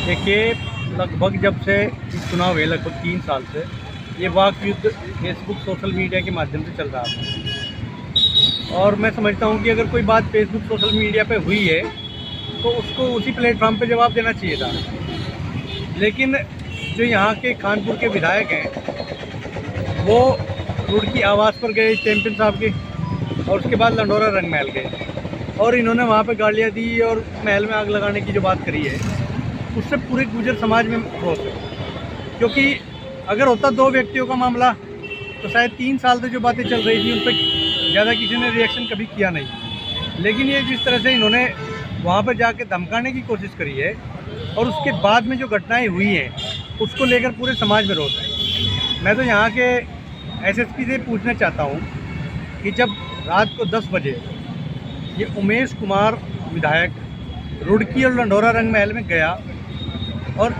देखिए, लगभग जब से चुनाव हुए लगभग 3 साल से ये वाक युद्ध फेसबुक सोशल मीडिया के माध्यम से चल रहा था। और मैं समझता हूँ कि अगर कोई बात फेसबुक सोशल मीडिया पे हुई है तो उसको उसी प्लेटफॉर्म पे जवाब देना चाहिए था। लेकिन जो यहाँ के कानपुर के विधायक हैं वो रुड़की आवास पर गए चैंपियन साहब के, और उसके बाद लंडोरा रंग महल गए और इन्होंने वहाँ पे गालियाँ दी और महल में आग लगाने की जो बात करी है उससे पूरे गुर्जर समाज में रोष है। क्योंकि अगर होता 2 व्यक्तियों का मामला तो शायद 3 साल से जो बातें चल रही थी उन पर ज़्यादा किसी ने रिएक्शन कभी किया नहीं। लेकिन ये जिस तरह से इन्होंने वहाँ पर जाके धमकाने की कोशिश करी है और उसके बाद में जो घटनाएं हुई हैं उसको लेकर पूरे समाज में रोष है। मैं तो यहाँ के एसएसपी से पूछना चाहता हूँ कि जब रात को 10 बजे ये उमेश कुमार विधायक रुड़की और लंडोरा रंग महल में गया और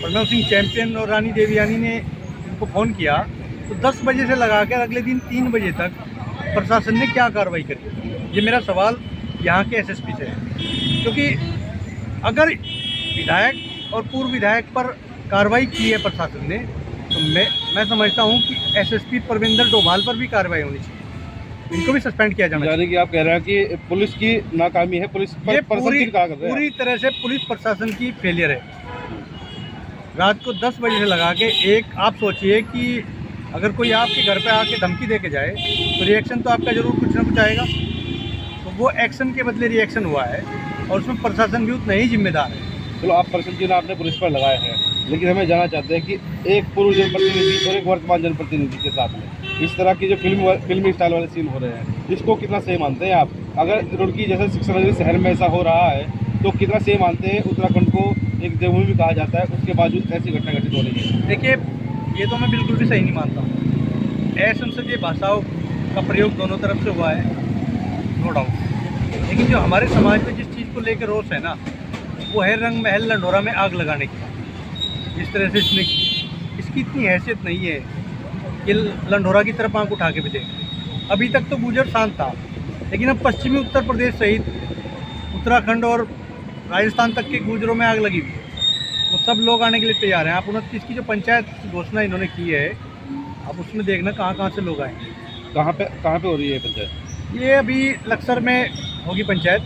प्रणव सिंह चैंपियन और रानी देवयानी ने इनको फ़ोन किया तो 10 बजे से लगाकर अगले दिन 3 बजे तक प्रशासन ने क्या कार्रवाई करी? ये मेरा सवाल यहाँ के एसएसपी से है। क्योंकि अगर विधायक और पूर्व विधायक पर कार्रवाई की है प्रशासन ने तो मैं समझता हूँ कि एसएसपी परविंदर डोभाल पर भी कार्रवाई होनी चाहिए, इनको भी सस्पेंड किया जाना चाहिए। यानी कि आप कह रहे हैं कि पुलिस की नाकामी है, पुलिस ये पूरी तरह से पुलिस प्रशासन की फेलियर है। रात को 10 बजे से लगा के आप सोचिए कि अगर कोई आपके घर पे आके धमकी दे के जाए तो रिएक्शन तो आपका ज़रूर कुछ ना कुछ आएगा। तो वो एक्शन के बदले रिएक्शन हुआ है और उसमें प्रशासन भी उतना ही जिम्मेदार है। चलो, आप प्रश्न आपने पुलिस पर लगाए हैं, लेकिन हमें जानना चाहते हैं कि एक पूर्व जनप्रतिनिधि और एक वर्तमान जनप्रतिनिधि के साथ में इस तरह की जो फिल्मी स्टाइल वाले सीन हो रहे हैं, इसको कितना सही मानते हैं आप? अगर रुड़की जैसे शिक्षा नगरी शहर में ऐसा हो रहा है तो कितना सही मानते हैं? उत्तराखंड को एक देवभूमि भी कहा जाता है, उसके बावजूद ऐसी घटना घटित हो रही है। देखिए, ये तो मैं बिल्कुल भी सही नहीं मानता हूँ। असंसदीय भाषाओं का प्रयोग दोनों तरफ से हुआ है, नो डाउट। लेकिन जो हमारे समाज में जिस चीज़ को लेकर रोष है ना, वो है रंग महल लंडोरा में आग लगाने की। जिस तरह से इसकी इतनी हैसियत नहीं है कि लंडोरा की तरफ आंख उठा के भी देखें। अभी तक तो गुजर शांत था, लेकिन अब पश्चिमी उत्तर प्रदेश सहित उत्तराखंड और राजस्थान तक के गुजरों में आग लगी हुई है। वो सब लोग आने के लिए तैयार हैं। आप 29 की जो पंचायत की घोषणा इन्होंने की है, आप उसमें देखना कहाँ कहाँ से लोग आएंगे। कहाँ पे हो रही है पंचायत? ये अभी लक्सर में होगी पंचायत,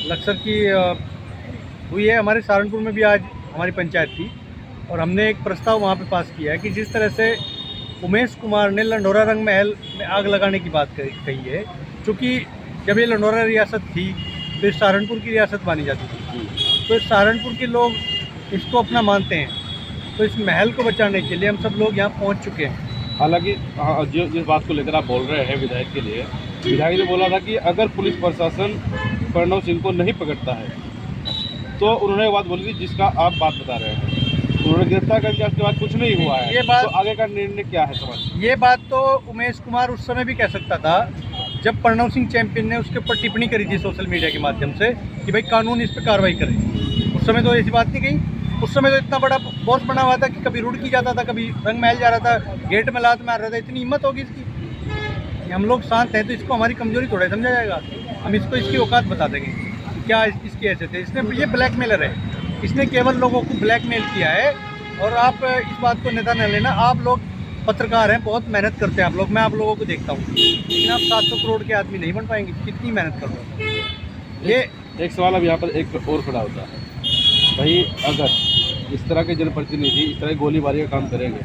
लक्सर की हुई है। हमारे सहारनपुर में भी आज हमारी पंचायत थी और हमने एक प्रस्ताव वहाँ पे पास किया है कि जिस तरह से उमेश कुमार ने लंडोरा रंग महल में आग लगाने की बात कही है, क्योंकि जब ये लंडोरा रियासत थी तो इस सहारनपुर की रियासत मानी जाती थी, तो इस सहारनपुर के लोग इसको अपना मानते हैं। तो इस महल को बचाने के लिए हम सब लोग यहाँ पहुँच चुके हैं। हालांकि जिस बात को लेकर आप बोल रहे हैं विधायक के लिए, विधायक ने बोला था कि अगर पुलिस प्रशासन प्रणव सिंह को नहीं पकड़ता है तो उन्होंने ये बात बोली थी जिसका आप बात बता रहे हैं। उन्होंने गिरफ्तार कर दिया, उसके बाद कुछ नहीं हुआ है। ये बात तो आगे का निर्णय क्या है समझ? ये बात तो उमेश कुमार उस समय भी कह सकता था जब प्रणव सिंह चैंपियन ने उसके ऊपर टिप्पणी करी थी सोशल मीडिया के माध्यम से कि भाई कानून इस पर कार्रवाई करे। उस समय तो ऐसी बात नहीं कही। उस समय तो इतना बड़ा बॉस बना हुआ था कि कभी रुड़की जाता था, कभी रंग महल जा रहा था, गेट में लात मार रहा था। इतनी हिम्मत होगी इसकी? हम लोग शांत हैं तो इसको हमारी कमजोरी थोड़ा समझा जाएगा। हम इसको इसकी औकात बता देंगे क्या इसकी ऐसे थे। इसने ये ब्लैकमेलर है, इसने केवल लोगों को ब्लैकमेल किया है। और आप इस बात को नेता न लेना, आप लोग पत्रकार हैं, बहुत मेहनत करते हैं आप लोग, मैं आप लोगों को देखता हूँ, लेकिन आप 700 करोड़ के आदमी नहीं बन पाएंगे। कितनी मेहनत कर रहे हो। ये एक सवाल अब यहाँ पर एक और खड़ा होता है, भाई अगर इस तरह के जनप्रतिनिधि इस तरह की गोलीबारी का काम करेंगे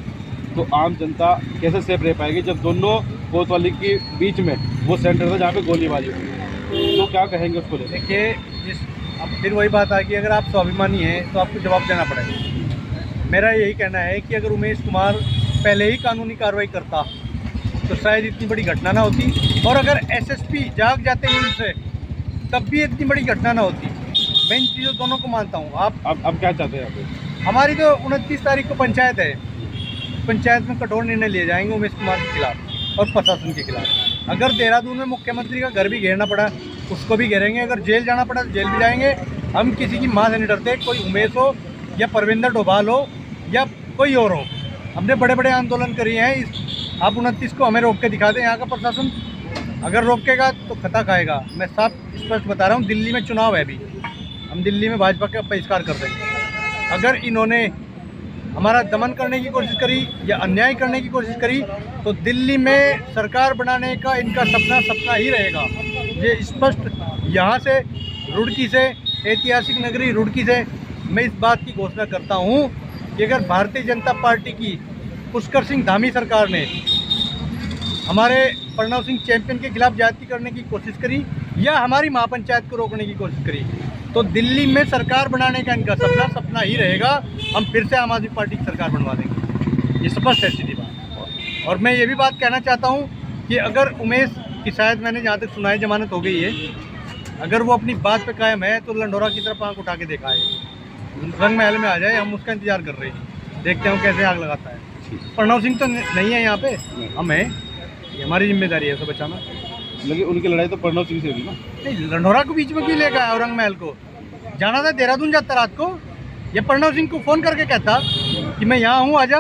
तो आम जनता कैसे सेफ रह पाएगी जब दोनों कोतवाली के बीच में वो सेंटर था जहाँ पे गोलीबारी हुई? तो क्या कहेंगे उसको लेकर? देखिए, अब फिर वही बात आ गई, अगर आप स्वाभिमानी हैं तो आपको जवाब देना पड़ेगा। मेरा यही कहना है कि अगर उमेश कुमार पहले ही कानूनी कार्रवाई करता तो शायद इतनी बड़ी घटना ना होती, और अगर एसएसपी जाग जाते नींद से तब भी इतनी बड़ी घटना ना होती। मैं इन चीज़ों दोनों को मानता हूँ। आप क्या चाहते हैं आप? हमारी तो 29 तारीख को पंचायत है, पंचायत में कठोर निर्णय लिए जाएंगे उमेश कुमार के खिलाफ और प्रशासन के खिलाफ। अगर देहरादून में मुख्यमंत्री का घर भी घेरना पड़ा उसको भी घेरेंगे, अगर जेल जाना पड़ा तो जेल भी जाएंगे। हम किसी की माँ से नहीं डरते, कोई उमेश हो या परविंदर डोभाल हो या कोई और हो। हमने बड़े बड़े आंदोलन करे हैं। आप 29 को हमें रोक के दिखा दें यहाँ का प्रशासन, अगर रोकेगा तो खता खाएगा। मैं साफ स्पष्ट बता रहा हूँ, दिल्ली में चुनाव है अभी, हम दिल्ली में भाजपा का बहिष्कार कर देंगे। अगर इन्होंने हमारा दमन करने की कोशिश करी या अन्याय करने की कोशिश करी तो दिल्ली में सरकार बनाने का इनका सपना ही रहेगा। ये स्पष्ट यहाँ से रुड़की से, ऐतिहासिक नगरी रुड़की से मैं इस बात की घोषणा करता हूँ कि अगर भारतीय जनता पार्टी की पुष्कर सिंह धामी सरकार ने हमारे प्रणव सिंह चैंपियन के खिलाफ ज्यादती करने की कोशिश करी या हमारी महापंचायत को रोकने की कोशिश करी तो दिल्ली में सरकार बनाने का इनका सपना ही रहेगा। हम फिर से आम आदमी पार्टी की सरकार बनवा देंगे, ये स्पष्ट है सीधी बात। और मैं ये भी बात कहना चाहता हूँ कि अगर उमेश की शायद मैंने जहाँ तक सुना है जमानत हो गई है, अगर वो अपनी बात पे कायम है तो लंडोरा की तरफ आंख उठा के देखा है, रंग महल में आ जाए, हम उसका इंतजार कर रहे हैं, देखते हैं कैसे आग लगाता है। प्रणव सिंह तो नहीं है यहाँ पे, हम हैं, ये हमारी जिम्मेदारी है उसे बचाना। लेकिन उनकी लड़ाई तो प्रणव सिंह से हुई ना। नहीं, लंडोरा को बीच में क्यों लेकर आया? रंग महल को जाना था, देहरादून जाता रात को, ये प्रणव सिंह को फ़ोन करके कहता कि मैं यहाँ हूँ आजा।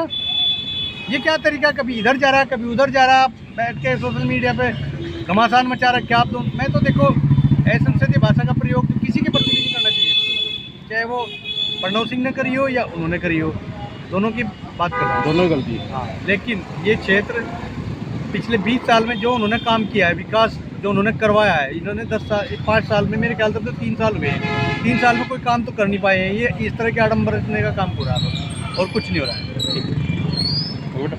ये क्या तरीका, कभी इधर जा रहा है कभी उधर जा रहा है, बैठ के सोशल मीडिया पे घमासान मचा रहा है। क्या आप दो, मैं तो देखो असंसदीय भाषा का प्रयोग तो किसी के प्रति भी नहीं करना चाहिए, चाहे वो प्रणव सिंह ने करी हो या उन्होंने करी हो, दोनों की बात कर रहा हूँ, दोनों की गलती है। हाँ, लेकिन ये क्षेत्र पिछले 20 साल में जो उन्होंने काम किया है, विकास जो उन्होंने करवाया है, इन्होंने 5 साल में, मेरे ख्याल से तो 3 साल हुए हैं, 3 साल में कोई काम तो कर नहीं पाए हैं। ये इस तरह के आडम्बर रचने का काम हो रहा है और कुछ नहीं हो रहा है। बेटा